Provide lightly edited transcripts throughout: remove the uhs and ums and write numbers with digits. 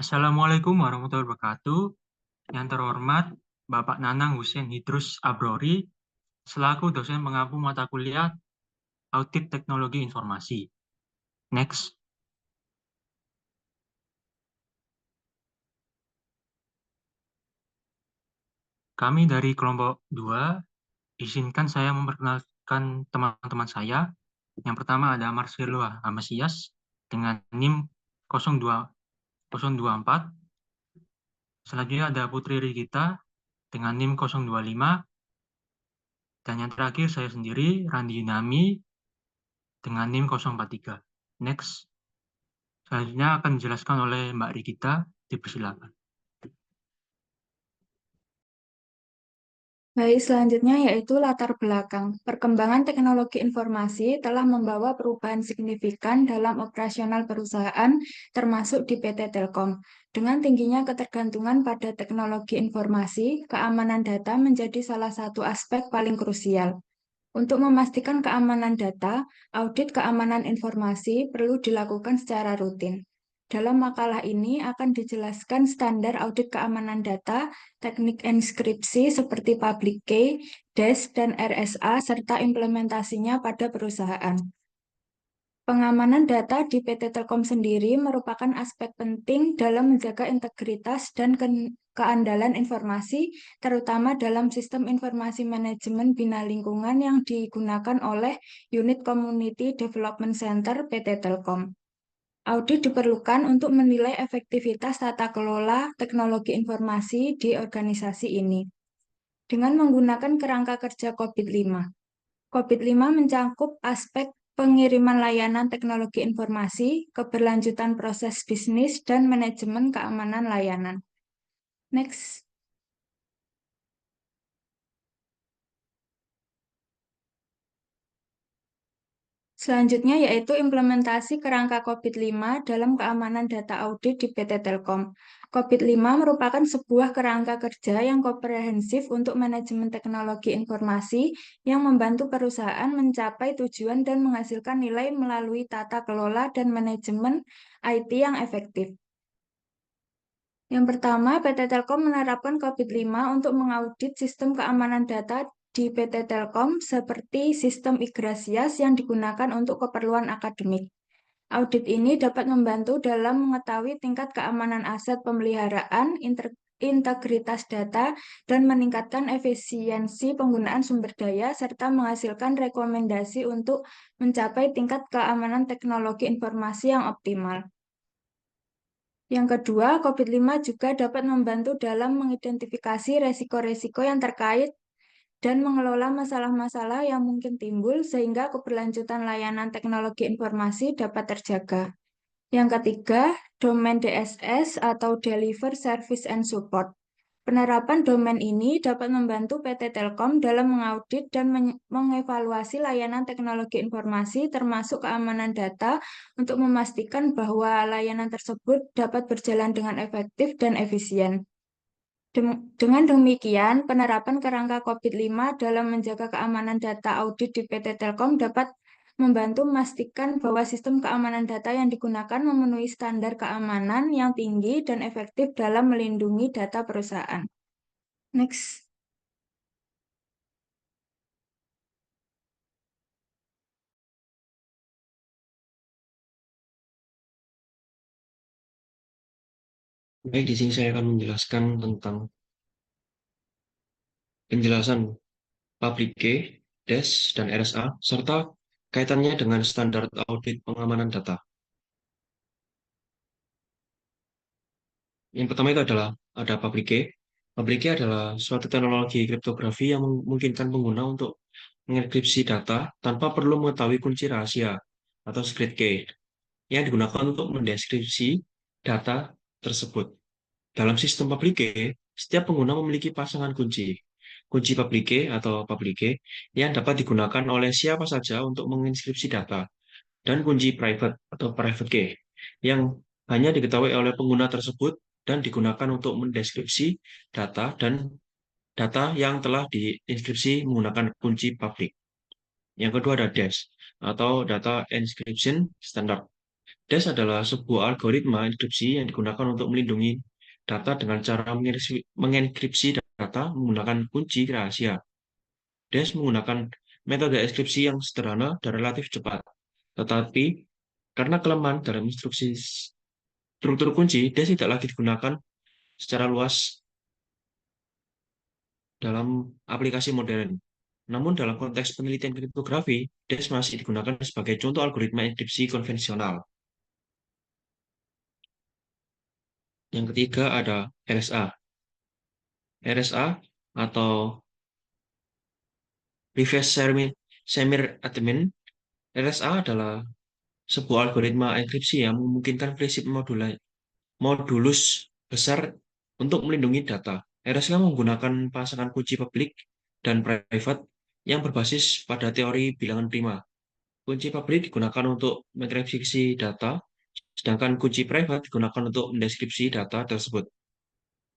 Assalamualaikum warahmatullahi wabarakatuh. Yang terhormat Bapak Nanang Hussein Idrus Abrori, selaku dosen pengampu mata kuliah Audit Teknologi Informasi. Next, kami dari kelompok 2, izinkan saya memperkenalkan teman-teman saya. Yang pertama ada Marcelo Hamasias dengan NIM 02024. Selanjutnya ada Putri Rigita dengan NIM 025. Dan yang terakhir saya sendiri, Randi Nami dengan NIM 043. Next. Selanjutnya akan dijelaskan oleh Mbak Rigita, dipersilakan. Baik, selanjutnya yaitu latar belakang. Perkembangan teknologi informasi telah membawa perubahan signifikan dalam operasional perusahaan, termasuk di PT Telkom. Dengan tingginya ketergantungan pada teknologi informasi, keamanan data menjadi salah satu aspek paling krusial. Untuk memastikan keamanan data, audit keamanan informasi perlu dilakukan secara rutin. Dalam makalah ini akan dijelaskan standar audit keamanan data, teknik enskripsi seperti public key, DES, dan RSA, serta implementasinya pada perusahaan. Pengamanan data di PT Telkom sendiri merupakan aspek penting dalam menjaga integritas dan keandalan informasi, terutama dalam sistem informasi manajemen bina lingkungan yang digunakan oleh unit Community Development Center PT Telkom. Audit diperlukan untuk menilai efektivitas tata kelola teknologi informasi di organisasi ini. Dengan menggunakan kerangka kerja COVID-5. COVID-5 mencakup aspek pengiriman layanan teknologi informasi, keberlanjutan proses bisnis, dan manajemen keamanan layanan. Next. Selanjutnya yaitu implementasi kerangka COVID-5 dalam keamanan data audit di PT Telkom. COVID-5 merupakan sebuah kerangka kerja yang komprehensif untuk manajemen teknologi informasi yang membantu perusahaan mencapai tujuan dan menghasilkan nilai melalui tata kelola dan manajemen IT yang efektif. Yang pertama, PT Telkom menerapkan COVID-5 untuk mengaudit sistem keamanan data di PT Telkom seperti sistem Igrasias yang digunakan untuk keperluan akademik. Audit ini dapat membantu dalam mengetahui tingkat keamanan aset pemeliharaan, integritas data, dan meningkatkan efisiensi penggunaan sumber daya, serta menghasilkan rekomendasi untuk mencapai tingkat keamanan teknologi informasi yang optimal. Yang kedua, COVID-5 juga dapat membantu dalam mengidentifikasi resiko-resiko yang terkait dan mengelola masalah-masalah yang mungkin timbul sehingga keberlanjutan layanan teknologi informasi dapat terjaga. Yang ketiga, domain DSS atau Deliver Service and Support. Penerapan domain ini dapat membantu PT Telkom dalam mengaudit dan mengevaluasi layanan teknologi informasi termasuk keamanan data untuk memastikan bahwa layanan tersebut dapat berjalan dengan efektif dan efisien. Dengan demikian, penerapan kerangka COVID-5 dalam menjaga keamanan data audit di PT Telkom dapat membantu memastikan bahwa sistem keamanan data yang digunakan memenuhi standar keamanan yang tinggi dan efektif dalam melindungi data perusahaan. Next. Baik, di sini saya akan menjelaskan tentang penjelasan public key, DES, dan RSA, serta kaitannya dengan standar audit pengamanan data. Yang pertama itu adalah ada public key. Public key adalah suatu teknologi kriptografi yang memungkinkan pengguna untuk mengenkripsi data tanpa perlu mengetahui kunci rahasia atau secret key yang digunakan untuk mendeskripsi data tersebut. Dalam sistem public key, setiap pengguna memiliki pasangan kunci. Kunci public key atau public key yang dapat digunakan oleh siapa saja untuk menginskripsi data, dan kunci private atau private key yang hanya diketahui oleh pengguna tersebut dan digunakan untuk mendeskripsi data dan data yang telah diinskripsi menggunakan kunci public. Yang kedua ada DES atau Data Encryption Standard. DES adalah sebuah algoritma enkripsi yang digunakan untuk melindungi data dengan cara mengenkripsi data menggunakan kunci rahasia. DES menggunakan metode enkripsi yang sederhana dan relatif cepat. Tetapi, karena kelemahan dalam instruksi struktur kunci, DES tidak lagi digunakan secara luas dalam aplikasi modern. Namun dalam konteks penelitian kriptografi, DES masih digunakan sebagai contoh algoritma enkripsi konvensional. Yang ketiga ada RSA. RSA atau Reverse Shamir Admin. RSA adalah sebuah algoritma enkripsi yang memungkinkan prinsip modulus besar untuk melindungi data. RSA menggunakan pasangan kunci publik dan private yang berbasis pada teori bilangan prima. Kunci publik digunakan untuk mengenkripsi data, sedangkan kunci private digunakan untuk mendeskripsi data tersebut.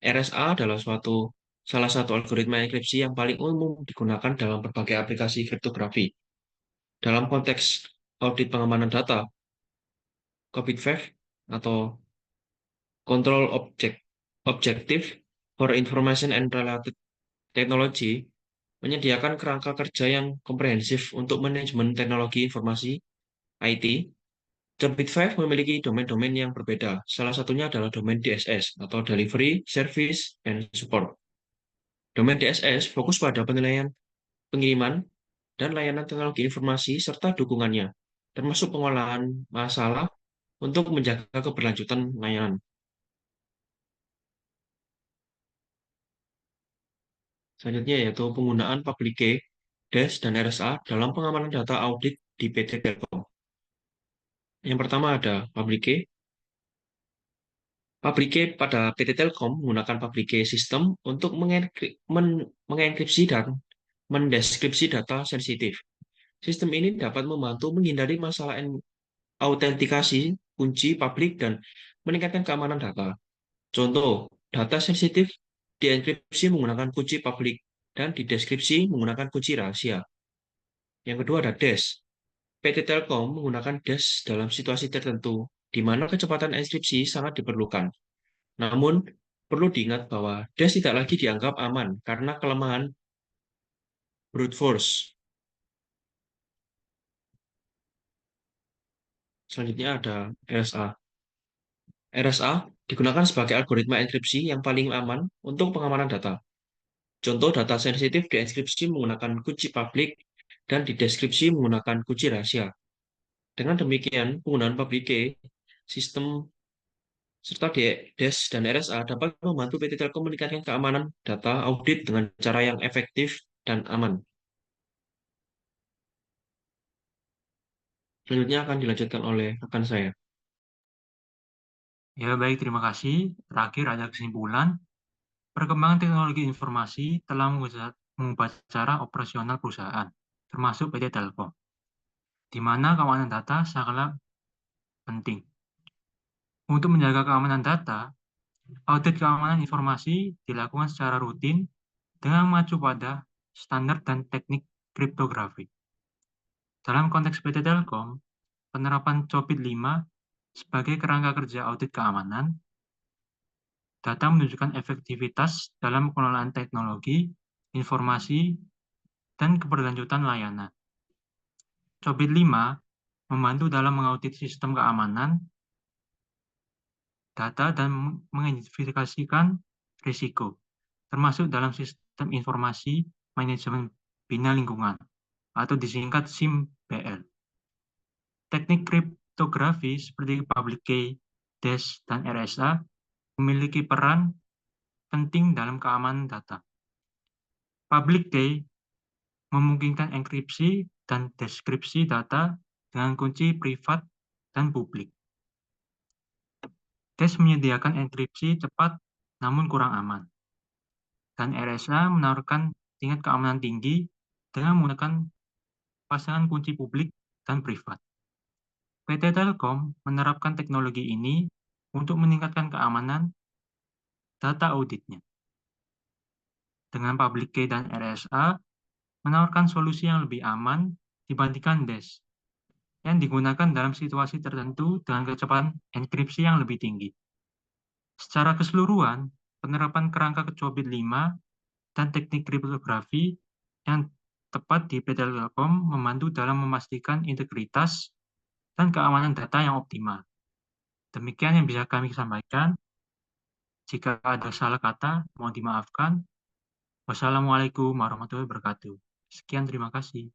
RSA adalah salah satu algoritma enkripsi yang paling umum digunakan dalam berbagai aplikasi kriptografi. Dalam konteks audit pengamanan data, COVID-5 atau Control Objective for Information and Related Technology menyediakan kerangka kerja yang komprehensif untuk manajemen teknologi informasi IT. COVID-5 memiliki domain-domain yang berbeda. Salah satunya adalah domain DSS atau Delivery, Service, and Support. Domain DSS fokus pada penilaian pengiriman dan layanan teknologi informasi serta dukungannya, termasuk pengolahan masalah untuk menjaga keberlanjutan layanan. Selanjutnya yaitu penggunaan public key, DES, dan RSA dalam pengamanan data audit di PT Telkom. Yang pertama ada public key. Public key pada PT Telkom menggunakan public key sistem untuk mengenkripsi dan mendeskripsi data sensitif. Sistem ini dapat membantu menghindari masalah autentikasi kunci publik dan meningkatkan keamanan data. Contoh, data sensitif dienkripsi menggunakan kunci publik dan dideskripsi menggunakan kunci rahasia. Yang kedua ada DES. PT Telkom menggunakan DES dalam situasi tertentu, di mana kecepatan enkripsi sangat diperlukan. Namun, perlu diingat bahwa DES tidak lagi dianggap aman karena kelemahan brute force. Selanjutnya ada RSA. RSA digunakan sebagai algoritma enkripsi yang paling aman untuk pengamanan data. Contoh data sensitif dienkripsi menggunakan kunci publik dan dideskripsi menggunakan kunci rahasia. Dengan demikian, penggunaan public key, sistem serta DES dan RSA dapat membantu PT Telkom meningkatkan keamanan data audit dengan cara yang efektif dan aman. Selanjutnya akan dilanjutkan oleh rekan saya. Ya, baik, terima kasih. Terakhir ada kesimpulan. Perkembangan teknologi informasi telah mengubah cara operasional perusahaan, termasuk PT Telkom, di mana keamanan data sangatlah penting. Untuk menjaga keamanan data, audit keamanan informasi dilakukan secara rutin dengan mengacu pada standar dan teknik kriptografi. Dalam konteks PT Telkom, penerapan COBIT 5 sebagai kerangka kerja audit keamanan, data menunjukkan efektivitas dalam pengelolaan teknologi, informasi, dan keberlanjutan layanan. COBIT 5 membantu dalam mengaudit sistem keamanan, data, dan mengidentifikasikan risiko, termasuk dalam sistem informasi manajemen bina lingkungan, atau disingkat SIM-BL. Teknik kriptografi seperti public key, DES, dan RSA memiliki peran penting dalam keamanan data. Public key memungkinkan enkripsi dan deskripsi data dengan kunci privat dan publik. DES menyediakan enkripsi cepat namun kurang aman. Dan RSA menawarkan tingkat keamanan tinggi dengan menggunakan pasangan kunci publik dan privat. PT Telkom menerapkan teknologi ini untuk meningkatkan keamanan data auditnya. Dengan public key dan RSA menawarkan solusi yang lebih aman dibandingkan DES. yang digunakan dalam situasi tertentu dengan kecepatan enkripsi yang lebih tinggi. Secara keseluruhan, penerapan kerangka Qubit 5 dan teknik kriptografi yang tepat di PT Telkom membantu dalam memastikan integritas dan keamanan data yang optimal. Demikian yang bisa kami sampaikan. Jika ada salah kata, mohon dimaafkan. Wassalamualaikum warahmatullahi wabarakatuh. Sekian, terima kasih.